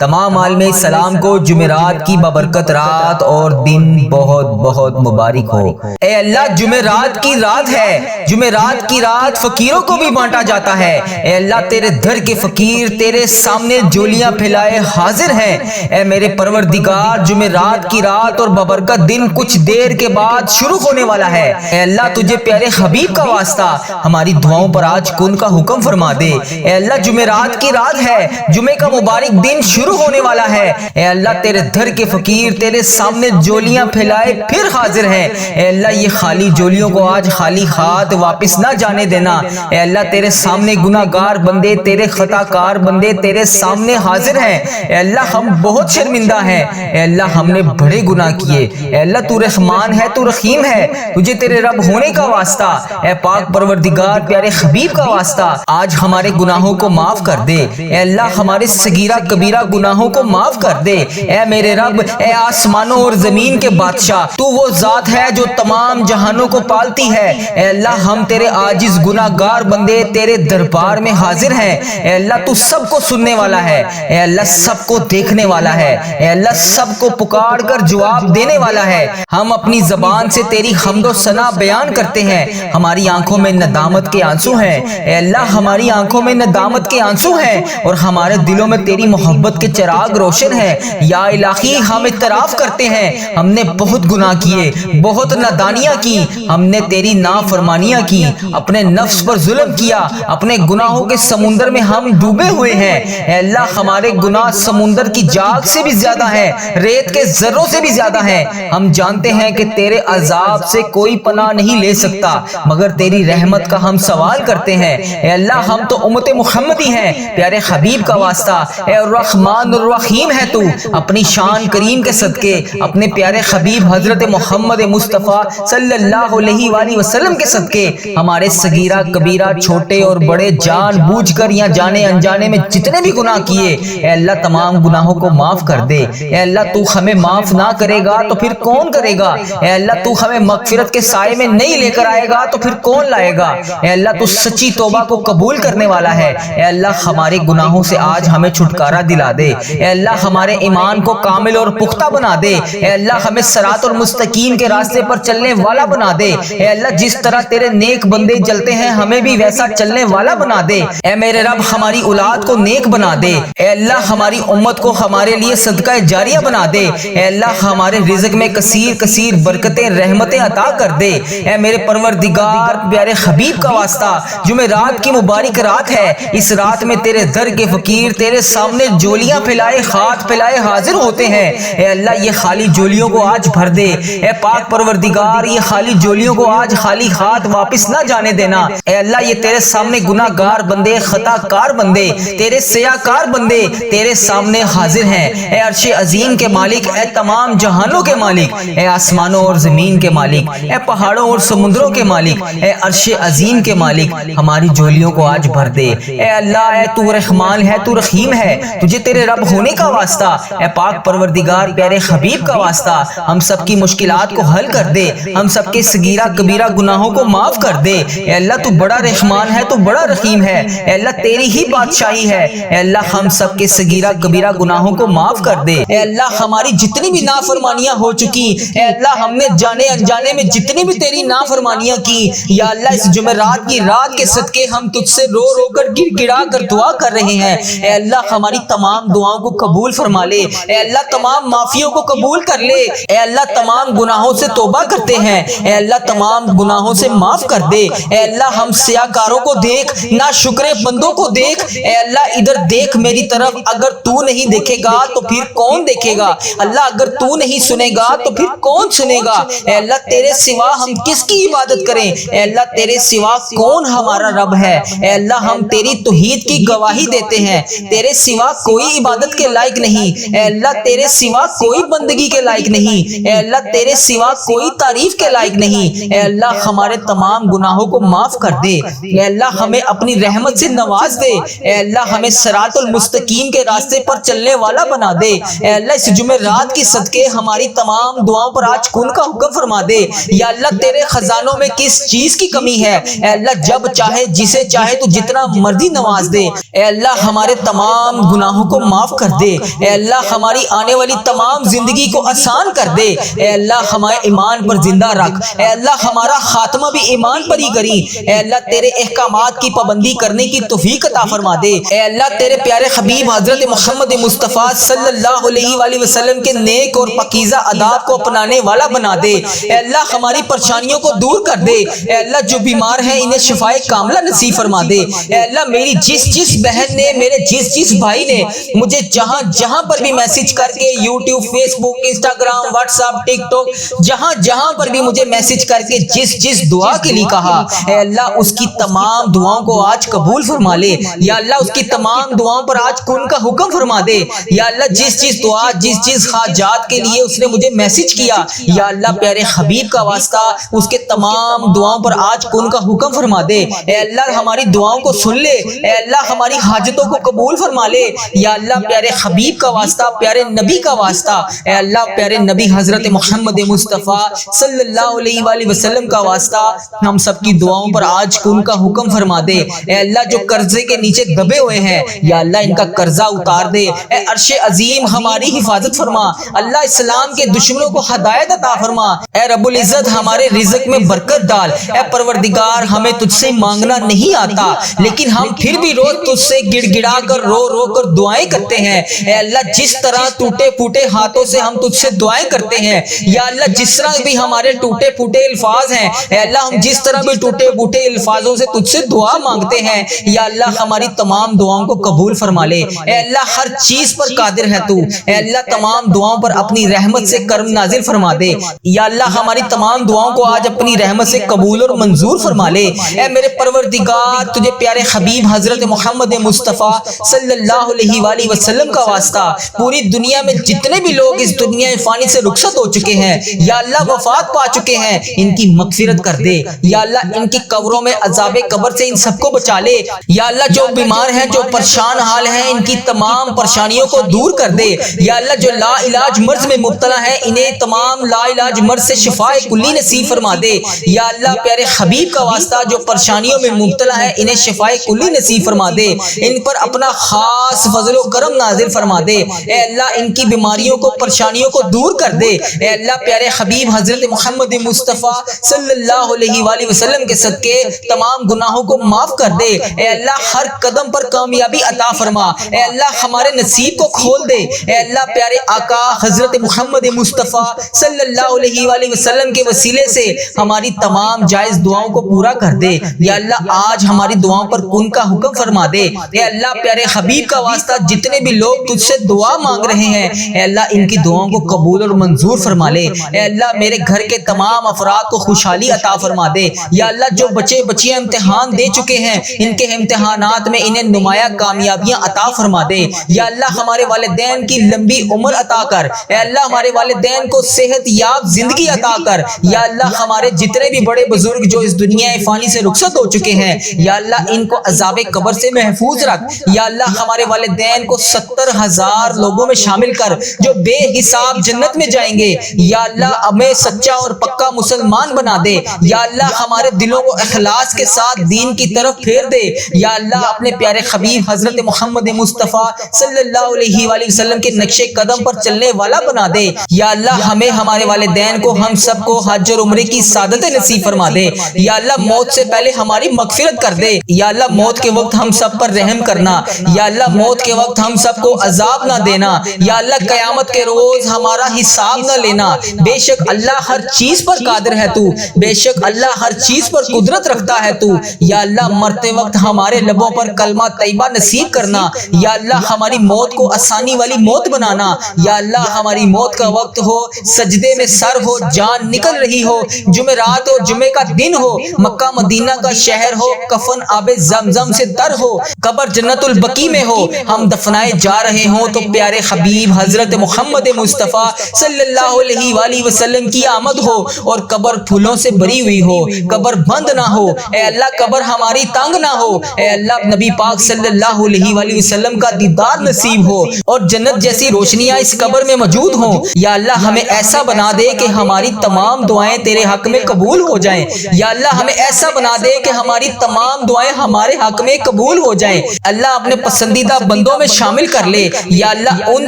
تمام عالم اسلام کو جمعرات کی بابرکت رات اور دن بہت بہت مبارک ہو۔ اے اللہ، جمعرات کی رات ہے، جمعرات کی رات فقیروں کو بھی بانٹا جاتا ہے۔ اے اللہ، تیرے در کے فقیر تیرے سامنے جولیاں پھیلائے حاضر ہیں۔ اے میرے پروردگار، جمعرات کی رات اور بابرکت دن کچھ دیر کے بعد شروع ہونے والا ہے۔ اے اللہ، تجھے پیارے حبیب کا واسطہ ہماری دعاؤں پر آج کن کا حکم فرما دے۔ اے اللہ، جمعرات کی رات ہے، جمعے کا مبارک دن شروع ہونے والا ہے۔ اے اللہ، تیرے در کے فقیر تیرے سامنے جولیاں پھیلائے پھر حاضر ہیں۔ اے اللہ، یہ خالی جولیوں کو آج خالی ہاتھ واپس نہ جانے دینا۔ اے اللہ، تیرے سامنے گناہگار بندے، تیرے خطا کار بندے تیرے سامنے حاضر ہیں۔ اے اللہ، ہم بہت شرمندہ ہیں۔ اے اللہ، ہم نے بڑے گناہ کیے۔ اے اللہ، تو رحمان ہے، تو رحیم ہے، تجھے تیرے رب ہونے کا واسطہ، اے پاک پروردگار پیارے حبیب کا واسطہ آج ہمارے گناہوں کو معاف کر دے۔ اے اللہ، ہمارے صغیرہ کبیرہ گناہوں کو معاف کر دے۔ اے میرے رب، اے آسمانوں اور زمین کے بادشاہ، تو وہ ذات ہے جو تمام جہانوں کو پالتی ہے۔ اے اللہ، ہم تیرے عاجز گناہگار بندے تیرے دربار میں حاضر ہیں۔ اے اللہ، تو سب کو سننے والا ہے۔ اے اللہ، سب کو دیکھنے والا ہے۔ اے اللہ، سب کو پکار کر جواب دینے والا ہے۔ ہم اپنی زبان سے تیری حمد و ثنا بیان کرتے ہیں۔ ہماری آنکھوں میں ندامت کے آنسو ہیں۔ اے اللہ، ہماری آنکھوں میں ندامت کے آنسو ہیں اور ہمارے دلوں میں تیری محبت کے چراغ روشن ہے۔ یا الہی، ہم اعتراف کرتے ہیں ہم نے بہت گناہ کیے، بہت نادانیاں کی، ہم نے تیری نافرمانیاں کی، اپنے نفس پر ظلم کیا، اپنے گناہوں کے سمندر میں ہم ڈوبے ہوئے ہیں۔ اے اللہ، ہمارے گناہ سمندر کی جاگ سے بھی زیادہ ہیں، ریت کے ذروں سے بھی زیادہ ہیں۔ ہم جانتے ہیں کہ تیرے عذاب سے کوئی پناہ نہیں لے سکتا، مگر تیری رحمت کا ہم سوال کرتے ہیں۔ اے اللہ، ہم تو امت محمدی ہیں، پیارے حبیب کا واسطہ، اے الرحمن الرحیم ہے تو، اپنی شان کریم کے صدقے، اپنے پیارے حبیب حضرت محمد مصطفیٰ صلی اللہ علیہ وآلہ وسلم کے صدقے ہمارے صغیرہ کبیرہ چھوٹے اور بڑے جان بوجھ کر یا جانے انجانے میں جتنے بھی گناہ کیے، اے اللہ تمام گناہوں کو معاف کر دے۔ اے اللہ، تو ہمیں معاف نہ کرے گا تو پھر کون کرے گا؟ اے اللہ، تو ہمیں مغفرت کے سائے میں نہیں لے کر آئے گا تو پھر کون لائے گا؟ اے اللہ، تو سچی توبہ کو قبول کرنے والا ہے۔ اے اللہ، ہمارے گناہوں سے آج ہمیں چھٹکارا دلا دے۔ اے اللہ، ہمارے ایمان کو کامل اور پختہ بنا دے۔ اے اللہ، ہمیں صراط المستقیم کے راستے پر چلنے والا بنا دے۔ اے اللہ، جس طرح تیرے نیک بندے چلتے ہیں ہمیں بھی ویسا چلنے والا بنا دے۔ اے میرے رب، ہماری اولاد کو نیک بنا دے۔ اے اللہ، ہماری امت کو ہمارے لیے صدقہ جاریہ بنا دے۔ اے اللہ، ہمارے رزق میں کثیر کثیر برکتیں رحمتیں عطا کر دے۔ اے میرے پروردگار پیارے حبیب کا واسطہ، جمعرات کی مبارک رات ہے، اس رات میں تیرے در کے فقیر تیرے سامنے جولیاں پھیلائے ہاتھ پھیلائے حاضر ہوتے ہیں۔ اے اللہ، یہ خالی جولیوں کو آج بھر دے۔ اے پاک پروردگار، یہ خالی جولیوں کو آج خالی ہاتھ واپس نہ جانے دینا۔ اے اللہ، یہ تیرے سامنے گناہ گار بندے، خطا کار بندے، تیرے سیاہ کار بندے تیرے سامنے حاضر ہیں۔ اے عرش عظیم کے مالک، اے تمام جہانوں کے مالک، اے آسمانوں اور زمین کے مالک، اے پہاڑوں اور سمندروں کے مالک، اے عرش عظیم کے مالک، ہماری جولیوں کو آج بھر دے۔ اے اللہ، اے تو رحمان ہے، تو رحیم ہے، تجھے تیرے رب ہونے کا واسطہ، اے پاک پروردگار پیارے حبیب کا واسطہ ہم سب کی مشکلات کو حل کر دے، ہم سب کے صغیرہ کبیرہ گناہوں کو معاف کر دے۔ اے اللہ، تو بڑا رحمان ہے، تو بڑا رحیم ہے، اے اللہ تیری ہی بادشاہی ہے۔ اے اللہ، ہم سب کے صغیرہ کبیرہ گناہوں کو معاف کر دے۔ اے اللہ، ہماری جتنی بھی نافرمانیاں ہو چکی، اے اللہ ہم نے جانے انجانے میں جتنی بھی تیری نافرمانیاں کی، یا اللہ اس جمعرات کی رات کے صدقے ہم تجھ سے رو رو کر گڑ گڑا کر دعا کر رہے ہیں۔ اے اللہ، ہماری تمام دعاؤں کو قبول فرما لے۔ اے اللہ، تمام معافیوں کو قبول کر لے۔ اے اللہ، تمام گناہوں سے توبہ کرتے ہیں، اے اللہ تمام گناہوں سے معاف کر دے۔ اے اللہ، ہم سیاہ کاروں کو دیکھ، نا شکرے بندوں کو دیکھ، اے اللہ ادھر دیکھ میری طرف، اگر تو نہیں دیکھے گا تو پھر کون دیکھے گا؟ اللہ، اگر تو نہیں سنے گا تو پھر کون سنے گا؟ اے اللہ، تیرے سوا ہم کس کی عبادت کریں؟ اے اللہ، تیرے سوا کون ہمارا رب ہے؟ اے اللہ، ہم تیری توحید کی گواہی دیتے ہیں، تیرے سوا کوئی عبادت کے لائق نہیں۔ اے اللہ، تیرے سوا کوئی بندگی کے لائق نہیں۔ اے اللہ، تیرے سوا کوئی تعریف کے لائق نہیں۔ اے اللہ، ہمارے تمام گناہوں کو معاف کر دے۔ اے اللہ، ہمیں اپنی رحمت سے نواز دے۔ اے اللہ، ہمیں صراط المستقیم کے راستے پر چلنے والا بنا دے۔ اے اللہ، اس جمعرات کی صدقے ہماری تمام دعاؤں پر آج کن کا حکم فرما دے۔ یا اللہ، تیرے خزانوں میں کس چیز کی کمی ہے؟ اے اللہ، جب چاہے جسے چاہے تو جتنا مرضی نواز دے۔ اے اللہ ہمارے تمام گناہوں کو معاف کر دے، اے اللہ ہماری آنے والی تمام زندگی کو آسان کر دے، اے اللہ ہمارے ایمان پر زندہ رکھ، اے اللہ ہمارا خاتمہ بھی ایمان پر ہی کری، اے اللہ تیرے احکامات کی پابندی کرنے کی توفیق عطا فرما دے، اے اللہ تیرے پیارے حبیب حضرت محمد مصطفیٰ صلی اللہ علیہ وآلہ وسلم کے نیک اور پاکیزہ آداب کو اپنانے والا بنا دے، اے اللہ ہماری پریشانیوں کو دور کر دے، اے اللہ جو بیمار ہیں انہیں شفائے کاملہ نصیب فرما دے، اے اللہ میری جس بہن نے، میرے جس بھائی نے مجھے جہاں پر بھی میسج کر کے یوٹیوب، فیس بک، انسٹاگرام، واٹس ایپ، ٹک ٹاک، جہاں پر بھی مجھے میسج کر کے جس دعا کے لیے کہا، اے اللہ اس کی تمام دعاؤں کو آج قبول فرما لے، یا اللہ اس کی تمام دعاؤں پر آج کن کا حکم فرما دے، یا اللہ جس دعا، جس حاجات کے لیے اس نے مجھے میسج کیا، یا اللہ پیارے حبیب کا واسطہ اس کے تمام دعاؤں پر آج کن کا حکم فرما دے، اے اللہ ہماری دعاؤں کو سن لے، اے اللہ ہماری حاجتوں کو قبول فرما لے، یا اللہ پیارے حبیب کا واسطہ، پیارے نبی کا واسطہ، اے اللہ پیارے نبی حضرت محمد مصطفیٰ صلی اللہ علیہ وآلہ وسلم کا واسطہ ہم سب کی دعاؤں پر آج ان کا حکم فرما دے، اے اللہ جو قرضے کے نیچے دبے ہوئے ہیں یا اللہ ان کا قرضہ اتار دے، اے عرش عظیم ہماری حفاظت فرما، اللہ اسلام کے دشمنوں کو ہدایت عطا فرما، اے رب العزت ہمارے رزق میں برکت ڈال، اے پروردگار ہمیں تجھ سے مانگنا نہیں آتا لیکن ہم پھر بھی روز تجھ سے گڑ گڑا کر رو کر دعائیں کرتے ہیں، اے اللہ جس طرح ٹوٹے پھوٹے ہاتھوں سے ہم تجھ سے دعائیں کرتے ہیں، یا اللہ جس طرح بھی ہمارے ٹوٹے پھوٹے الفاظ ہیں، اے اللہ ہم جس طرح بھی ٹوٹے پھوٹے الفاظوں سے تجھ سے دعا مانگتے ہیں، یا اللہ ہماری تمام دعاؤں کو قبول فرما لے، اے اللہ ہر چیز پر قادر ہے تو، اے اللہ تمام دعاؤں پر اپنی رحمت سے کرم نازل فرما دے، یا اللہ ہماری تمام دعاؤں کو آج اپنی رحمت سے قبول اور منظور فرما لے، اے میرے پروردگار تجھے پیارے حبیب حضرت محمد مصطفیٰ صلی اللہ علیہ وآلہ وسلم کا واسطہ پوری دنیا میں جتنے بھی لوگ اس دنیا فانی سے رخصت ہو چکے ہیں یا اللہ وفات پا چکے ہیں ان کی مغفرت کر دے، یا اللہ ان کی قبروں میں عذاب قبر سے ان سب کو بچا لے، یا اللہ جو بیمار ہیں جو پریشان حال ہیں ان کی تمام پریشانیوں کو دور کر دے، یا اللہ جو لا علاج مرض میں مبتلا ہیں انہیں تمام لا علاج مرض سے شفائے کلی نصیب فرما دے، یا اللہ پیارے حبیب کا واسطہ جو پریشانیوں میں مبتلا ہے انہیں شفائے کلی نصیب فرما دے، ان پر اپنا خاص فضل و کرم نازل فرما دے، اے اللہ ان کی بیماریوں کو پریشانیوں کو دور کر دے، اے اللہ پیارے حبیب حضرت محمد مصطفیٰ صلی اللہ علیہ وآلہ وسلم کے صدقے تمام گناہوں کو معاف کر دے، اے اللہ ہر قدم پر کامیابی عطا فرما، اے اللہ ہمارے نصیب کو کھول دے، اے اللہ پیارے آقا حضرت محمد مصطفیٰ صلی اللہ علیہ وآلہ وسلم کے وسیلے سے ہماری تمام جائز دعاؤں کو پورا کر دے، یا اللہ آج ہماری دعاؤں پر کن کا حکم فرما دے، اے اللہ پیارے حبیب کا واسطہ جتنے بھی لوگ تجھ سے دعا مانگ رہے ہیں اے اللہ ان کی دعاؤں کو قبول اور منظور فرما لے، اے اللہ میرے گھر کے تمام افراد کو خوشحالی عطا فرما دے، یا اللہ جو بچے بچیاں امتحان دے چکے ہیں ان کے امتحانات میں انہیں نمایاں کامیابیاں عطا فرما دے، یا اللہ ہمارے والدین کی لمبی عمر عطا کر، اے اللہ ہمارے والدین کو صحت یاب زندگی عطا کر، یا اللہ ہمارے جتنے بھی بڑے بزرگ جو اس دنیا فانی سے رخصت ہو چکے ہیں یا اللہ ان کو عذاب قبر سے محفوظ رکھ، یا اللہ ہمارے والدین کو 70,000 لوگوں میں شامل کر جو بے حساب جنت میں جائیں گے، یا اللہ ہمیں سچا اور پکا مسلمان بنا دے، یا اللہ ہمارے دلوں کو اخلاص کے ساتھ دین کی طرف پھیر دے، یا اللہ اپنے پیارے حبیب حضرت محمد مصطفیٰ صلی اللہ علیہ وآلہ وسلم کے نقش قدم پر چلنے والا بنا دے، یا اللہ ہمیں ہمارے والدین کو ہم سب کو حج اور عمرے کی سعادت نصیب فرما دے، یا اللہ موت سے پہلے ہماری مغفرت کر دے، یا اللہ موت کے وقت ہم سب پر رحم کرنا، یا اللہ موت کے وقت ہم سب کو عذاب نہ دینا، یا اللہ قیامت کے روز ہمارا حساب نہ لینا، بے شک اللہ ہر چیز پر قادر ہے تو، بے شک اللہ ہر چیز پر قدرت رکھتا ہے تو، یا اللہ مرتے وقت ہمارے لبوں پر کلمہ طیبہ نصیب کرنا، یا اللہ ہماری موت کو آسانی والی موت بنانا، یا اللہ ہماری موت کا وقت ہو سجدے میں سر ہو جان نکل رہی ہو، جمعرات ہو جمعے کا دن ہو مکہ مدینہ کا شہر ہو کفن آب زمزم سے تر ہو قبر جنت البقیع میں ہو ہم دفنائے جا رہے ہوں تو پیارے حبیب حضرت محمد مصطفیٰ صلی اللہ علیہ وآلہ وسلم کی آمد ہو اور قبر پھولوں سے بری ہوئی ہو، قبر بند نہ ہو، اے اللہ قبر ہماری تنگ نہ ہو، اے اللہ نبی پاک صلی اللہ علیہ وآلہ وسلم کا دیدار نصیب ہو اور جنت جیسی روشنیاں اس قبر میں موجود ہوں، یا اللہ ہمیں ایسا بنا دے کہ ہماری تمام دعائیں تیرے حق میں قبول ہو جائیں، یا اللہ ہمیں ایسا بنا دے کہ ہماری تمام دعائیں ہمارے حق میں قبول ہو جائیں۔ اللہ اپنے پسندیدہ بندوں میں شامل کر لے، یا اللہ ان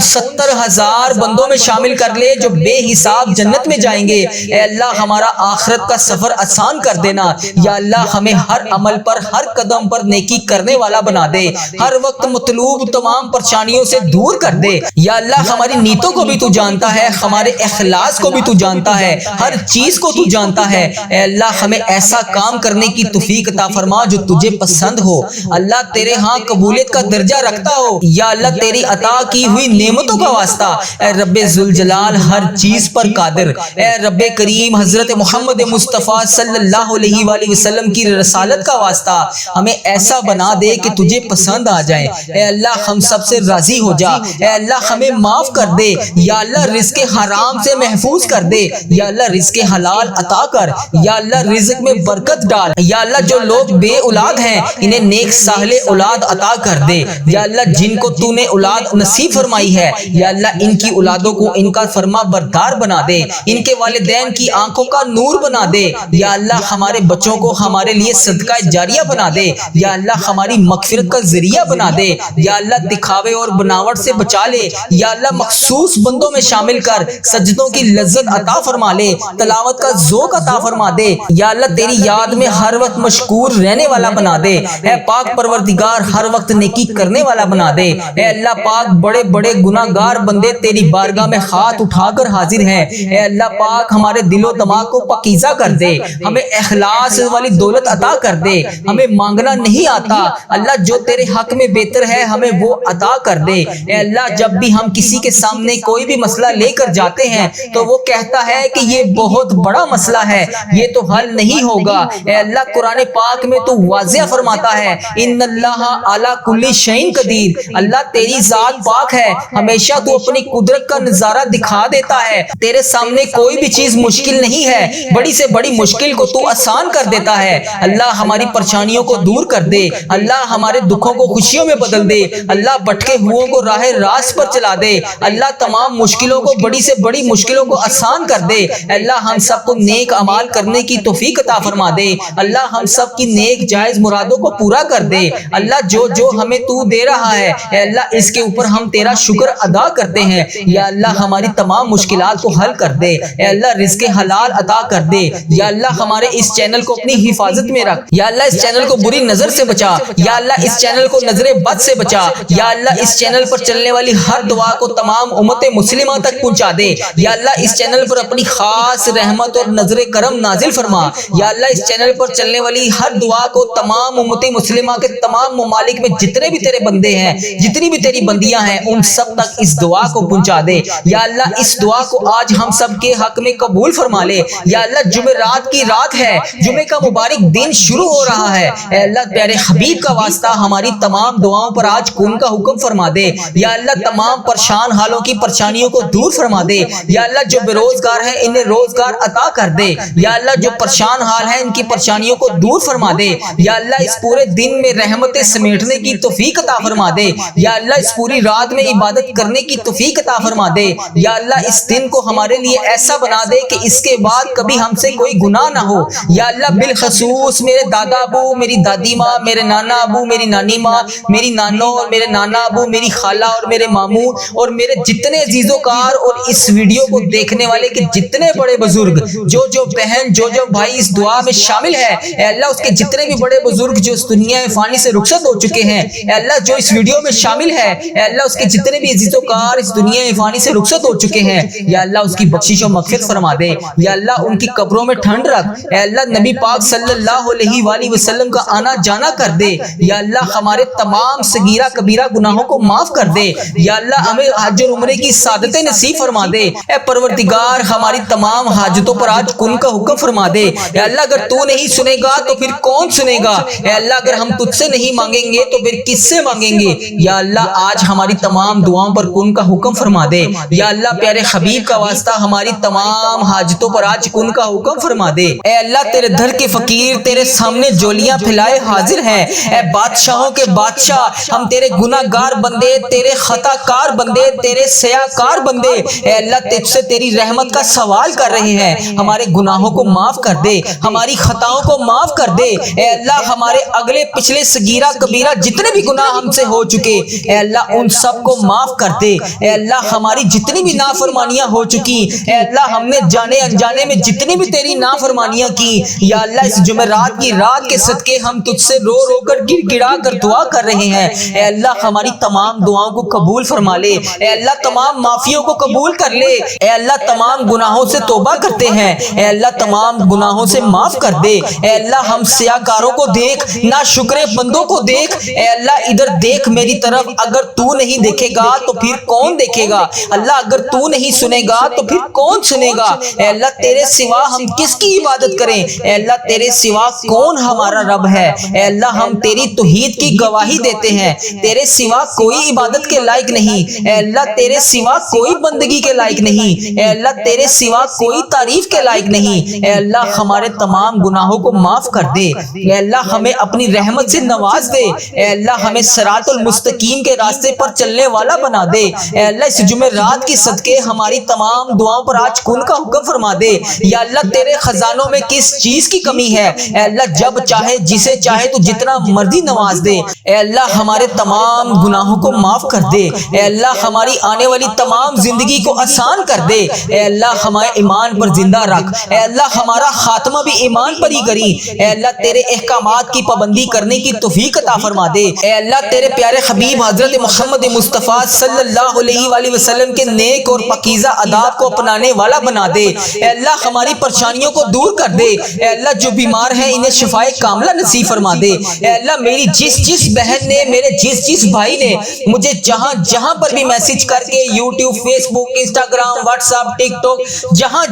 70,000 بندوں میں شامل کر لے جو بے حساب جنت میں جائیں گے۔ اے اللہ ہمارا آخرت کا سفر آسان کر دینا، یا اللہ ہمیں ہر عمل پر، ہر قدم پر نیکی کرنے والا بنا دے، ہر وقت مطلوب تمام پریشانیوں سے دور کر دے۔ یا اللہ ہماری نیتوں کو بھی تو جانتا ہے، ہمارے اخلاص کو بھی تو جانتا ہے، ہر چیز کو تو جانتا ہے۔ اے اللہ ہمیں ایسا کام کرنے کی توفیق عطا فرما جو تجھے پسند ہو، اللہ تیرے ہاں قبولیت کا درجہ رکھتا ہو۔ یا اللہ تیری عطا کی ہوئی نعمتوں کا واسطہ، اے رب ذوالجلال ہر چیز پر قادر، اے رب کریم حضرت محمد مصطفیٰ صلی اللہ علیہ وآلہ وسلم کی رسالت کا واسطہ ہمیں ایسا بنا دے کہ تجھے پسند آ جائے۔ اے اللہ ہم سب سے راضی ہو جا، اے اللہ ہمیں معاف کر دے، یا اللہ رزق حرام سے محفوظ کر دے، یا اللہ رزق حلال عطا کر، یا اللہ رزق میں برکت ڈال، یا اللہ جو لوگ بے اولاد ہیں انہیں نیک صالح اولاد عطا کر دے، یا اللہ جن کو تو نے اولاد نصیب فرمائی ہے یا اللہ ان کی اولادوں کو ان کا فرما بردار بنا دے، ان کے والدین کی آنکھوں کا نور بنا دے، یا اللہ ہمارے بچوں کو ہمارے لیے صدقہ جاریہ بنا دے، یا اللہ ہماری مغفرت کا ذریعہ بنا دے، یا اللہ دکھاوے اور بناوٹ سے بچا لے، یا اللہ مخصوص بندوں میں شامل کر سجدوں کی لذت عطا فرما لے، تلاوت کا ذوق عطا فرما دے، یا اللہ تیری یاد میں ہر وقت مشکور رہنے والا بنا دے، اے پاک پروردگار ہر وقت نیکی کرنے والا بنا دے۔ اے اللہ پاک بڑے بڑے گناہ گار بندے تیری بارگاہ میں ہاتھ اٹھا کر حاضر ہیں، اے اللہ پاک ہمارے دل و دماغ کو پاکیزہ کر دے، ہمیں اخلاص والی دولت عطا کر دے، ہمیں مانگنا نہیں آتا، اللہ جو تیرے حق میں بہتر ہے ہمیں وہ عطا کر دے۔ اے اللہ جب بھی ہم کسی کے سامنے کوئی بھی مسئلہ لے کر جاتے ہیں تو وہ کہتا ہے کہ یہ بہت بڑا مسئلہ ہے، یہ تو حل نہیں ہوگا، اے اللہ قرآن پاک میں تو واضح فرماتا ہے ان اللہ علی کل شیء قدیر، اللہ تیری ذات پاک ہے، ہمیشہ تو اپنی قدرت کا نظارہ دکھا دیتا ہے، تیرے سامنے کوئی بھی چیز مشکل نہیں ہے، بڑی سے بڑی مشکل کو تو آسان کر دیتا ہے۔ اللہ ہماری پریشانیوں کو دور کر دے، اللہ ہمارے دکھوں کو خوشیوں میں بدل دے، اللہ بھٹکے ہوئوں کو راہ راست پر چلا دے، اللہ تمام مشکلوں کو، بڑی سے بڑی مشکلوں کو آسان کر دے، اللہ ہم سب کو نیک اعمال کرنے کی توفیق عطا فرما دے، اللہ ہم سب کی نیک جائز مرادوں کو پورا کر دے، اللہ جو جو ہمیں تو دے رہا ہے اے اللہ اس کے اوپر ہم تیرا شکر ادا کرتے ہیں، یا اللہ ہماری تمام مشکلات کو حل کر دے، اے اللہ رزق حلال عطا کر دے، یا اللہ ہمارے اس چینل کو اپنی حفاظت میں رکھ، یا اللہ اس چینل کو بری نظر سے بچا، یا اللہ اس چینل کو نظر بد سے بچا، یا اللہ اس چینل پر چلنے والی ہر دعا کو تمام امت مسلمہ تک پہنچا دے، یا اللہ اس چینل پر اپنی خاص رحمت اور نظر کرم نازل فرما، یا اللہ اس چینل پر چلنے والی ہر دعا کو تمام امت مسلمہ کے تمام ممالک میں جتنے بھی تیرے بندے ہیں، جتنی بھی تیری بندیاں ہیں ان سب تک اس دعا کو پہنچا دے، یا اللہ اس دعا کو آج ہم سب کے حق میں قبول فرما لے، یا اللہ جمعرات کی رات ہے، جمعے کا مبارک دن شروع ہو رہا ہے، اے اللہ پیارے حبیب کا واسطہ ہماری تمام دعاؤں پر آج کن کا حکم فرما دے، یا اللہ تمام پریشان حالوں کی پریشانیوں کو دور فرما دے، یا اللہ جو بے روزگار ہیں انہیں روزگار عطا کر دے، یا اللہ جو پریشان حال ہیں ان کی پریشانیوں کو دور فرما دے، یا اللہ اس پورے دن میں رحمتیں سمیٹنے کی توفیق عطا فرما دے، یا اللہ اس پوری رات میں عبادت کرنے کی توفیق عطا فرما دے، یا اللہ اس دن کو ہمارے لیے ایسا بنا دے کہ اس کے بعد کبھی ہم سے کوئی گناہ نہ ہو، یا اللہ بالخصوص میرے دادا ابو، میری دادی ماں، میرے نانا ابو، میری نانی ماں، میری نانو اور میرے نانا ابو، میری خالہ اور میرے ماموں اور میرے جتنے عزیز و کار اور اس ویڈیو کو دیکھنے والے کے جتنے بڑے بزرگ، جو بہن، جو بھائی اس دعا میں شامل ہے، اے اللہ اس کے جتنے بھی بڑے بزرگ جو اس دنیا فانی سے رخصت ہو چکے ہیں، اے اللہ جو اس ویڈیو میں شامل ہے، اے اللہ اس کے جتنے بھی عزیز و کار اس دنیا فانی سے رخصت ہو چکے ہیں، یا اللہ اس کی بخشش و مغفرت فرما دے، یا اللہ ان کی قبروں میں ٹھنڈ رکھ، اے اللہ نبی پاک صلی اللہ علیہ وآلہ وسلم کا آنا جانا کر دے، یا اللہ ہمارے تمام صغیرہ کبیرہ گناہوں کو معاف کر دے، یا اللہ ہمیں حج اور عمرے کی سعادتیں نصیب فرما دے، اے پروردگار ہماری تمام حاجتوں پر آج کن کا حکم فرما دے، اے اللہ اگر تو نہیں سنے گا تو پھر کون سنے گا، اے اللہ اگر ہم تجھ سے نہیں مانگیں گے تو پھر کس سے مانگیں گے، یا اللہ آج ہماری تمام دعاؤں پر کن کا حکم فرما دے، یا اللہ پیارے حبیب کا واسطہ ہماری تمام حاجتوں پر آج کن کا حکم فرما دے، اے اللہ تیرے در کے فقیر تیرے سامنے جولیاں پھیلائے حاضر ہیں، اے بادشاہوں کے بادشاہ ہم تیرے گناہ گار بندے، تیرے خطا کار بندے، تیرے سیاہ کار بندے، اے اللہ تجھ سے تیری رحمت کا سوال کر رہے ہیں، ہمارے گناہوں کو معاف کر دے، ہماری خطاؤں کو معاف کر دے، اے اللہ ہمارے اگلے پچھلے صغیرہ صغیرہ کبیرہ جتنے بھی گناہ ہم سے ہو چکے اے اللہ ان سب کو معاف کر دے۔ اے اللہ ہماری جتنی بھی نافرمانیاں ہو چکی اے اللہ ہم نے جانے انجانے میں جتنی بھی تیری نافرمانیاں کی یا اللہ اس جمعرات کی رات کے صدقے ہم تجھ سے رو رو کر گڑ گڑا کر دعا کر رہے ہیں۔ اے اللہ ہماری تمام دعاؤں کو قبول فرما لے۔ اے اللہ تمام معافیوں کو قبول کر لے۔ اے اللہ تمام گناہوں سے توبہ کرتے ہیں، اے اللہ تمام گناہوں سے معاف کر دے۔ اے اللہ ہم سیاکاروں کو دیکھ، ناشکر بندوں کو دیکھ، اے اللہ ادھر دیکھ میری طرف، اگر تو نہیں دیکھے گا تو پھر کون دیکھے گا؟ اللہ اگر تو نہیں سنے گا تو پھر کون سنے گا؟ اے اللہ تیرے سوا ہم کس کی عبادت کریں؟ اے اللہ تیرے سوا کون ہمارا رب ہے؟ اے اللہ ہم تیری توحید کی گواہی دیتے ہیں، تیرے سوا کوئی عبادت کے لائق نہیں، اے اللہ تیرے سوا کوئی بندگی کے لائق نہیں، اے اللہ تیرے سوا کوئی تعریف کے لائق نہیں۔ اے اللہ ہمارے تمام گناہوں کو معاف کر دے، اے اللہ ہمیں اپنی رحمت سے نواز دے، اے اللہ ہمیں صراط المستقیم کے راستے پر چلنے والا بنا دے۔ اے اللہ اس جمعرات کی صدقے ہماری تمام دعاؤں پر آج کن کا حکم فرما دے۔ یا اللہ تیرے خزانوں میں کس چیز کی کمی ہے؟ اے اللہ جب چاہے جسے چاہے تو جتنا مرضی نواز دے۔ اے اللہ ہمارے تمام گناہوں کو معاف کر دے، اے اللہ ہماری آنے والی تمام زندگی کو آسان کر دے، اے اللہ ہمارے ایمان پر زندہ رکھ، اے اللہ ہمارا خاتمہ بھی ایمان پر ہی کری، اے اللہ تیرے احکامات کی پابندی کرنے کی توفیق عطا فرما دے۔ اے اللہ تیرے پیارے حبیب حضرت محمد مصطفیٰ صلی اللہ علیہ وآلہ وسلم کے نیک اور پاکیزہ آداب کو اپنانے والا بنا دے۔ اے اللہ ہماری پریشانیوں کو دور کر دے، اے اللہ جو بیمار ہیں انہیں شفائے کاملہ نصیب فرما دے۔ اے اللہ میری جس بہن نے، میرے جس بھائی نے مجھے جہاں پر بھی میسج کر کے یوٹیوب، فیس بک، انسٹاگرام، واٹس ایپ، ٹک ٹاک،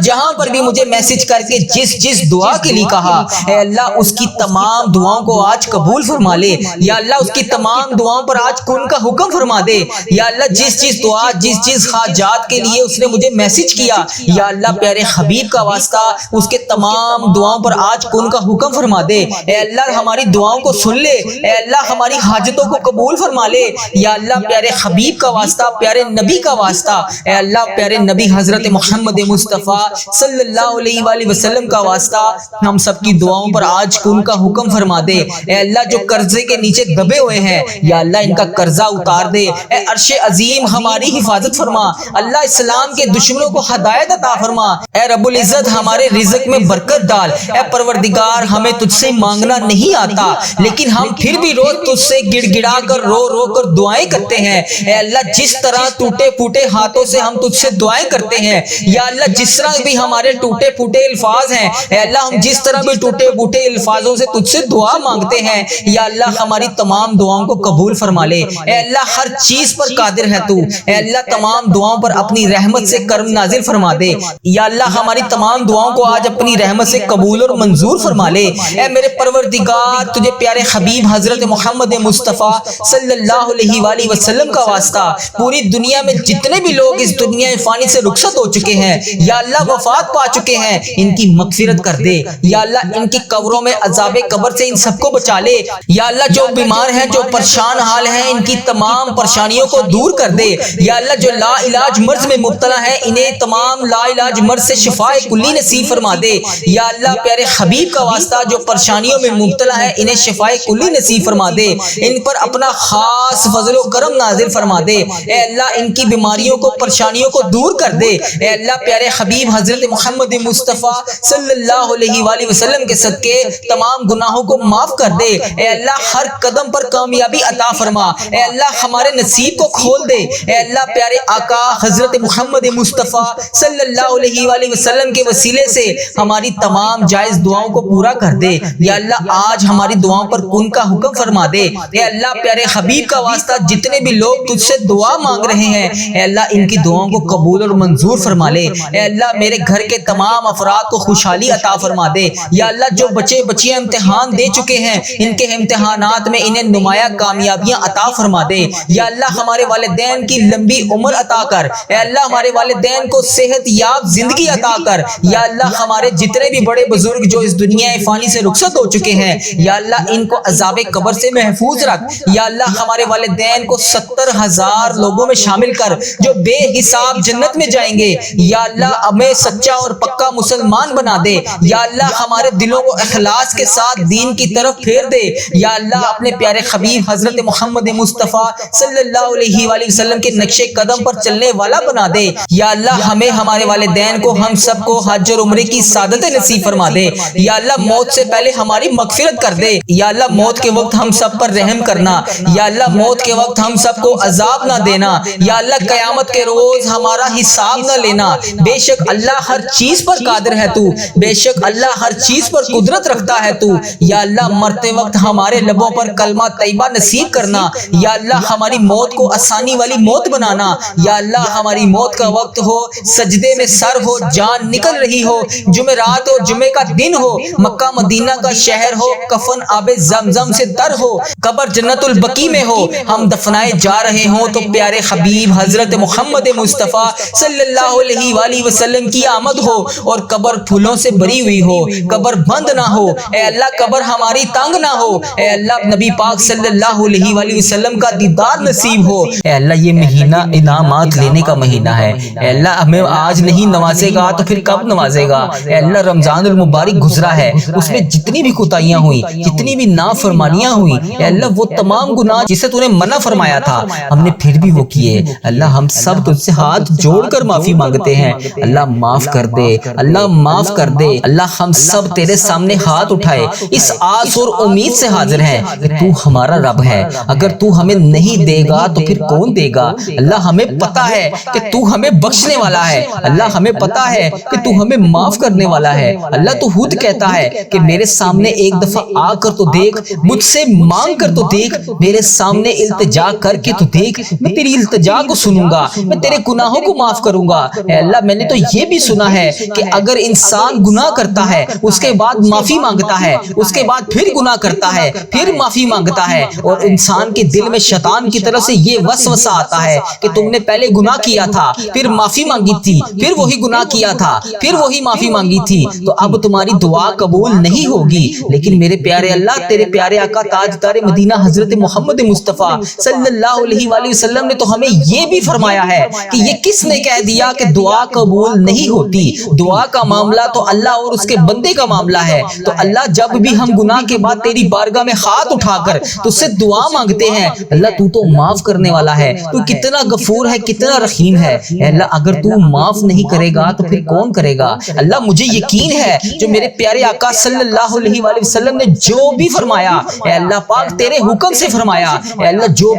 جہاں پر بھی مجھے میسج کر کے جس دعا کے لیے کہا، اے اللہ اس کی تمام دعاؤں کو آج قبول فرما لے۔ یا اللہ اس کی تمام دعاؤں پر آج کن کا حکم فرما دے۔ یا اللہ جس دعا، جس حاجات کے لیے اس نے مجھے میسج کیا، یا اللہ پیارے حبیب کا واسطہ اس کے تمام دعاؤں پر آج کن کا حکم فرما دے۔ اے اللہ ہماری دعاؤں کو سن لے، اے اللہ ہماری حاجتوں کو قبول فرما لے۔ یا اللہ پیارے حبیب کا واسطہ، پیارے نبی کا واسطہ، اے اللہ پیارے نبی حضرت محمد مصطفیٰ صلی اللہ علیہ وآلہ وسلم کا واسطہ ہم سب کی دعاؤں پر آج کن کا حکم فرما دے۔ اے اللہ جو قرضے کے نیچے دبے ہوئے ہیں یا اللہ ان کا قرضہ اتار دے۔ اے عرش عظیم ہماری حفاظت فرما، اللہ اسلام کے دشمنوں کو ہدایت عطا فرما۔ اے رب العزت ہمارے رزق میں برکت ڈال۔ اے پروردگار ہمیں تجھ سے مانگنا نہیں آتا لیکن ہم پھر بھی روز تجھ سے گڑ گڑا کر رو کر دعائیں کرتے ہیں۔ اے اللہ جس طرح ٹوٹے پھوٹے ہاتھوں سے ہم تجھ سے دعائیں کرتے ہیں، یا اللہ جس طرح بھی ہمارے ٹوٹے پھوٹے الفاظ ہیں، اے اللہ ہم جس طرح بھی ٹوٹے پھوٹے الفاظوں سے تجھ سے دعا مانگتے ہیں، یا اللہ ہماری تمام دعاؤں کو قبول فرما لے۔ اے اللہ ہر چیز پر قادر ہے تو، اے اللہ تمام دعاؤں پر اپنی رحمت سے کرم نازل فرما دے۔ یا اللہ ہماری تمام دعاؤں کو آج اپنی رحمت سے قبول اور منظور فرما لے۔ اے میرے پروردگار تجھے پیارے حبیب حضرت محمد مصطفیٰ صلی اللہ علیہ وآلہ وسلم کا واسطہ پوری دنیا میں جتنے بھی لوگ اس دنیا فانی سے رخصت ہو چکے ہیں یا اللہ وفات پا چکے ہیں ان کی مغفرت کر دے۔ یا اللہ ان کی قبروں میں عذاب قبر سے ان سب کو بچا لے۔ یا اللہ جو بیمار ہیں، جو پریشان حال ہیں، ان کی تمام پریشانیوں کو دور کر دے۔ یا اللہ جو لا علاج مرض میں مبتلا ہیں انہیں تمام لا علاج مرض سے شفائے کلی نصیب فرما دے۔ یا اللہ پیارے حبیب کا واسطہ جو پریشانیوں میں مبتلا ہے انہیں شفائے کلی نصیب فرما دے، ان پر اپنا خاص فضل و کرم نازل فرما دے۔ اے اللہ ان کی بیماریوں کو، پریشانیوں کو دور کر دے۔ اے اللہ پیارے حبیب حضرت محمد مصطفیٰ صلی اللہ علیہ وآلہ وسلم کے صدقے تمام گناہوں کو معاف کر دے۔ اے اللہ ہر قدم پر کامیابی عطا فرما۔ اے اللہ ہمارے نصیب کو کھول دے۔ اے اللہ پیارے آقا حضرت محمد مصطفیٰ صلی اللہ علیہ وآلہ وسلم کے وسیلے سے ہماری تمام جائز دعاؤں کو پورا کر دے۔ یا اللہ آج ہماری دعاؤں پر کن کا حکم فرما دے۔ اے اللہ پیارے حبیب کا واسطہ جتنے بھی لوگ تجھ سے دعا مانگ رہے ہیں، اے اللہ ان کی دعاؤں کو قبول اور منظور فرما لے۔ اے اللہ میرے گھر کے تمام افراد کو خوشحالی عطا فرما دے۔ یا اللہ جو بچے بچیاں امتحان دے چکے ہیں ان کے امتحانات میں انہیں نمایاں کامیابیاں عطا فرما دے۔ یا اللہ ہمارے والدین کی لمبی عمر عطا کر۔ اے اللہ ہمارے والدین کو صحت یاب زندگی عطا کر۔ یا اللہ ہمارے جتنے بھی بڑے بزرگ جو اس دنیا فانی سے رخصت ہو چکے ہیں، یا اللہ ان کو عذاب قبر سے محفوظ رکھ۔ یا اللہ ہمارے والدین کو 70,000 لوگوں میں شامل کر جو بے حساب جنت میں جائیں گے۔ یا اللہ ہمیں سچا اور پکا مسلمان بنا دے۔ یا اللہ ہمارے دلوں کو اخلاص کے ساتھ دین کی طرف پھیر دے۔ یا اللہ اپنے پیارے حبیب حضرت محمد مصطفیٰ صلی اللہ علیہ وآلہ وسلم کے نقش قدم پر چلنے والا بنا دے۔ یا اللہ ہمیں، ہمارے والدین کو، ہم سب کو حج اور عمرے کی سعادت نصیب فرما دے۔ یا اللہ موت سے پہلے ہماری مغفرت کر دے۔ یا اللہ موت کے وقت ہم سب پر رحم کرنا۔ یا اللہ موت کے وقت ہم سب کو عذاب نہ دینا۔ یا اللہ قیامت کے روز ہمارا حساب نہ لینا۔ بے شک اللہ ہر چیز پر قادر ہے تو، بے شک اللہ ہر چیز پر قدرت رکھتا ہے تو۔ یا اللہ مرتے وقت ہمارے لبوں پر کلمہ طیبہ نصیب کرنا۔ یا اللہ ہماری موت کو آسانی والی موت بنانا۔ یا اللہ ہماری موت کا وقت ہو، سجدے میں سر ہو، جان نکل رہی ہو، جمعرات اور جمعے کا دن ہو، مکہ مدینہ کا شہر ہو، کفن آب زمزم سے تر ہو، قبر جنت البقیع میں ہو، ہم دفنائے جا رہے ہوں تو پیارے حبیب حضرت محمد مصطفیٰ صلی اللہ علیہ وآلہ وسلم کی آمد ہو اور قبر پھولوں سے بری ہوئی ہو، قبر بند نہ ہو۔ اے اللہ قبر ہماری تنگ نہ ہو۔ اے اللہ نبی پاک صلی اللہ علیہ وآلہ وسلم کا دیدار نصیب ہو۔ اے اللہ یہ مہینہ انعامات لینے کا مہینہ ہے۔ اے اللہ ہمیں آج نہیں نوازے گا تو پھر کب نوازے گا؟ اے اللہ رمضان المبارک گزرا ہے، اس میں جتنی بھی کوتاہیاں ہوئیں، جتنی بھی نافرمانیاں ہوئیں، اے اللہ وہ تمام گناہ جسے تو نے منع فرمایا تھا ہم نے پھر بھی وہ کیے۔ اللہ ہم سب تجھ سے ہاتھ جوڑ کر معافی مانگتے ہیں، اللہ معاف کر دے، اللہ معاف کر دے۔ اللہ ہم سب تیرے سامنے ہاتھ اٹھائے اس آس اور امید سے حاضر ہیں کہ تو ہمارا رب ہے، اگر تو ہمیں نہیں دے گا تو پھر کون دے گا؟ اللہ ہمیں پتا ہے کہ تو ہمیں بخشنے والا ہے، اللہ ہمیں پتا ہے کہ تو ہمیں معاف کرنے والا ہے۔ اللہ تو خود کہتا ہے کہ میرے سامنے ایک دفعہ آ کر تو دیکھ، مجھ سے مانگ کر تو دیکھ، میرے سامنے التجا کر کے تو دیکھ، میں تیری التجا کو سنوں گا، میں تیرے گناہوں کو معاف کروں گا۔ اے اللہ میں نے تو یہ بھی سنا ہے کہ اگر انسان گناہ کرتا ہے اس کے بعد معافی مانگتا ہے، اس کے بعد پھر گناہ کرتا ہے، پھر معافی مانگتا ہے، اور انسان کے دل میں شیطان کی طرف سے یہ وسوسہ آتا ہے کہ تم نے پہلے گناہ کیا تھا، پھر معافی مانگی تھی، پھر وہی گناہ کیا تھا، پھر وہی معافی مانگی تھی، تو اب تمہاری دعا قبول نہیں ہوگی۔ لیکن میرے پیارے اللہ، تیرے پیارے آقا تاجدار مدینہ حضرت محمد مصطفیٰ صلی اللہ علیہ وآلہ وسلم نے تو ہمیں یہ بھی فرمایا ہے کہ یہ کس نے کہہ دیا کہ دعا قبول نہیں ہوتی؟ دعا کا معاملہ تو اللہ اور اس کے بندے کا معاملہ ہے۔ تو اللہ جب بھی ہم گناہ کے بعد تیری بارگاہ میں ہاتھ اٹھا کر تجھ سے دعا مانگتے ہیں، اللہ تو معاف کرنے والا ہے، تو کتنا غفور ہے، کتنا رحیم ہے۔ اے اللہ اگر تو معاف نہیں کرے گا تو پھر کون کرے گا؟ اللہ مجھے یقین ہے جو میرے پیارے آقا صلی اللہ علیہ وآلہ وسلم نے جو بھی فرمایا، اے اللہ پاک تیرے حکم سے فرمایا، اے اللہ جو